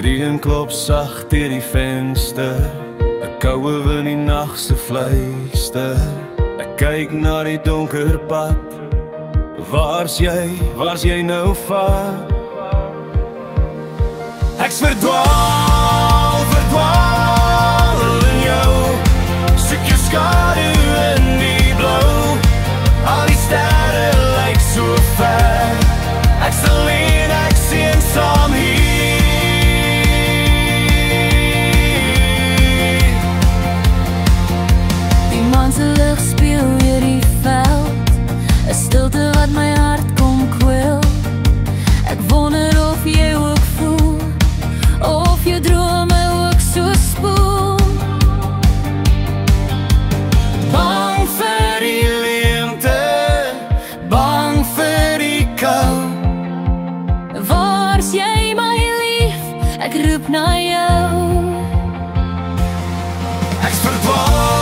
reën klop sag deur die venster, 'n koue wind die nag se fluister. Ek kyk na die donker pad. Waar's jy nou vat? Ek's verdwaal in jou. Soek jou skadu in die blou. Al die sterre lyk so ver. Ek's alleen, ek's eensaam hier. Die maan se lig speel weer die veld, 'n stilte wat my hart kom kwel. Ek wonder of jy ook voel, of jou drome ook so spoel. Bang vir die leemte, bang vir die kou. Waar's jy my lief, ek roep na jou. Ek's verdwaal